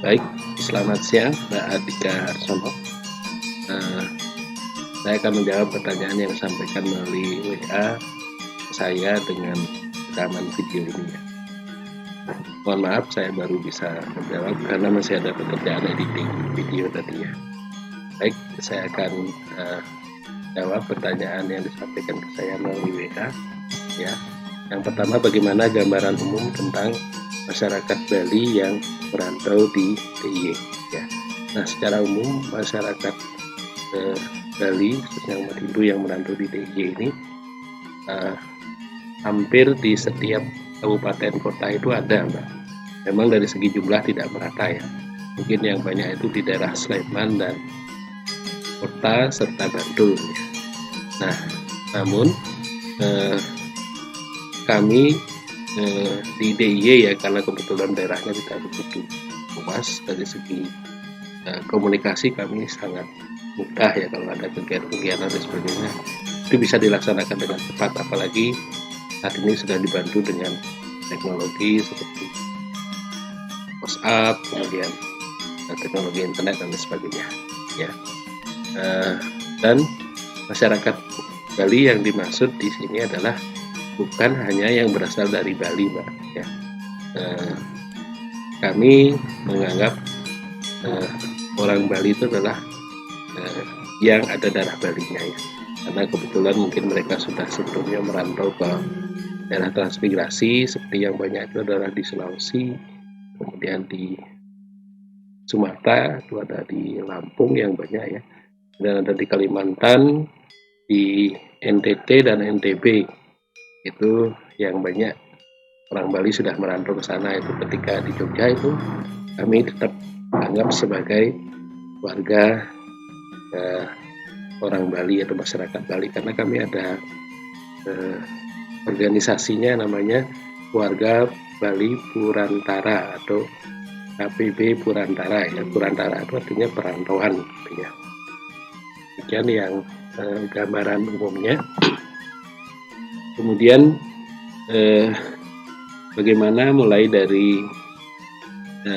Baik, selamat siang Mbak Atika Arsono. Eh, saya akan menjawab pertanyaan yang disampaikan melalui WA saya dengan rekaman video ini ya. Mohon maaf saya baru bisa menjawab karena masih ada pekerjaan editing video tadi ya. Baik, saya akan jawab pertanyaan yang disampaikan ke saya melalui WA ya. Yang pertama, bagaimana gambaran umum tentang masyarakat Bali yang merantau di DIY ya. Nah, secara umum masyarakat Bali khususnya umat Hindu yang merantau di DIY ini hampir di setiap kabupaten kota itu ada, Mbak. Memang dari segi jumlah tidak merata ya. Mungkin yang banyak itu di daerah Sleman dan Kota serta Bantul ya. Nah, namun kami di DIY ya, karena kebetulan daerahnya tidak begitu luas, dari segi komunikasi kami sangat mudah ya. Kalau ada kegiatan-kegiatan dan sebagainya itu bisa dilaksanakan dengan cepat, apalagi saat ini sudah dibantu dengan teknologi seperti WhatsApp, kemudian teknologi internet dan sebagainya ya. Dan masyarakat Bali yang dimaksud di sini adalah bukan hanya yang berasal dari Bali, Mbak ya. Kami menganggap orang Bali itu adalah yang ada darah Balinya ya, karena kebetulan mungkin mereka sudah sebelumnya merantau ke daerah transmigrasi, seperti yang banyak itu adalah di Sulawesi, kemudian di Sumatera, itu ada di Lampung yang banyak ya, dan ada di Kalimantan, di NTT dan NTB. Itu yang banyak orang Bali sudah merantau ke sana. Itu ketika di Jogja itu kami tetap anggap sebagai warga orang Bali atau masyarakat Bali, karena kami ada organisasinya namanya Warga Bali Purantara atau KPB Purantara ya. Purantara itu artinya perantauan ya. Demikian yang gambaran umumnya. Kemudian bagaimana mulai dari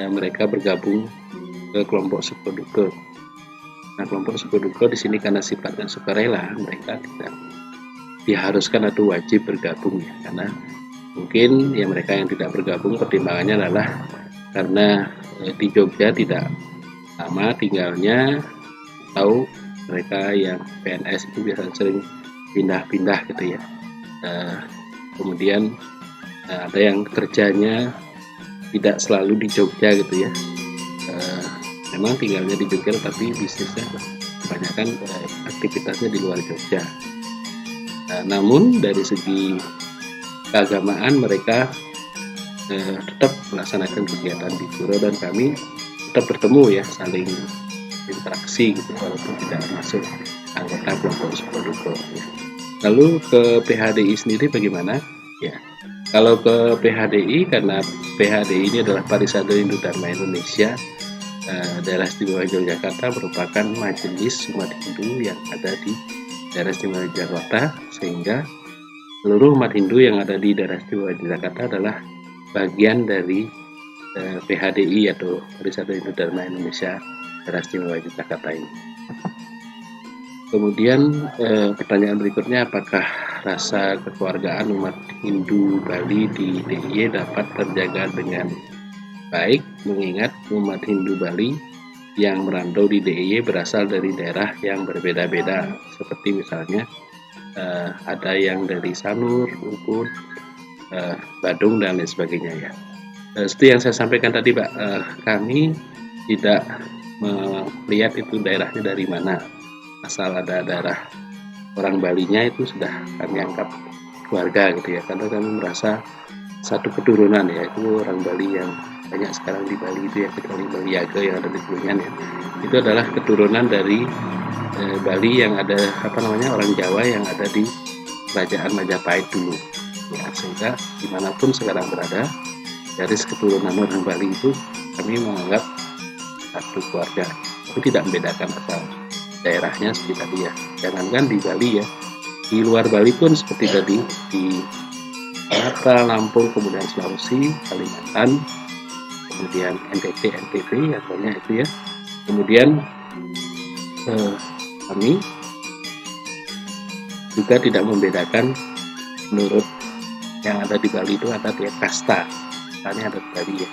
mereka bergabung ke kelompok Sukoduko. Nah, kelompok Sukoduko di sini karena sifatnya sukarela, mereka tidak diharuskan atau wajib bergabung ya, karena mungkin ya mereka yang tidak bergabung pertimbangannya adalah karena di Jogja tidak lama tinggalnya, atau mereka yang PNS itu biasanya sering pindah-pindah gitu ya. Kemudian ada yang kerjanya tidak selalu di Jogja gitu ya. Memang tinggalnya di Jogja tapi bisnisnya kebanyakan aktivitasnya di luar Jogja. Namun dari segi keagamaan mereka tetap melaksanakan kegiatan di pura, dan kami tetap bertemu ya, saling interaksi gitu walaupun tidak masuk anggota kelompok Sukoduko ya. Lalu ke PHDI sendiri bagaimana? Ya, kalau ke PHDI, karena PHDI ini adalah Parisade Hindu Dharma Indonesia, daerah istimewa Yogyakarta merupakan majelis umat Hindu yang ada di daerah istimewa Yogyakarta, sehingga seluruh umat Hindu yang ada di daerah istimewa Yogyakarta adalah bagian dari PHDI atau Parisade Hindu Dharma Indonesia daerah istimewa Yogyakarta ini. Kemudian pertanyaan berikutnya, apakah rasa kekeluargaan umat Hindu Bali di DIY dapat terjaga dengan baik, mengingat umat Hindu Bali yang merantau di DIY berasal dari daerah yang berbeda-beda, seperti misalnya ada yang dari Sanur, Ubud, Badung dan lain sebagainya ya. Seperti yang saya sampaikan tadi, Pak, kami tidak melihat itu daerahnya dari mana. Asal ada daerah orang Balinya itu sudah kami anggap keluarga gitu ya, karena kami merasa satu keturunan ya, itu orang Bali yang banyak sekarang di Bali itu ya, kecuali Baliaga yang ada di Bulungan ya, itu adalah keturunan dari Bali yang ada orang Jawa yang ada di Kerajaan Majapahit dulu ya, sehingga dimanapun sekarang berada garis keturunan orang Bali itu kami menganggap satu keluarga. Itu tidak membedakan asal daerahnya seperti tadi ya. Jangankan di Bali ya, di luar Bali pun seperti tadi di Sumatera, Lampung, kemudian Sulawesi, Kalimantan, kemudian NTT, NTB katanya itu ya. Kemudian kami juga tidak membedakan menurut yang ada di Bali itu ada dia kasta, misalnya ada di Bali ya,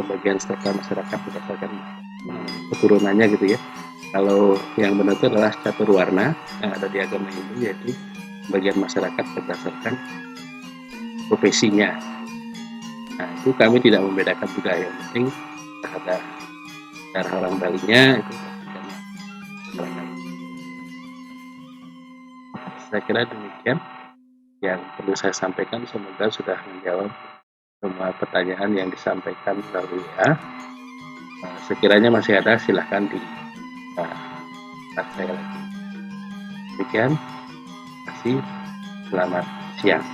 pembagian strata masyarakat berdasarkan keturunannya gitu ya. Kalau yang benar itu adalah catur warna yang ada di agama Hindu, yaitu pembagian masyarakat berdasarkan profesinya. Nah, itu kami tidak membedakan juga, yang penting ada cara orang Balinya itu. Saya kira demikian yang perlu saya sampaikan, semoga sudah menjawab semua pertanyaan yang disampaikan melalui WA. Sekiranya masih ada silahkan di saya lagi. Demikian, terima kasih, selamat siang.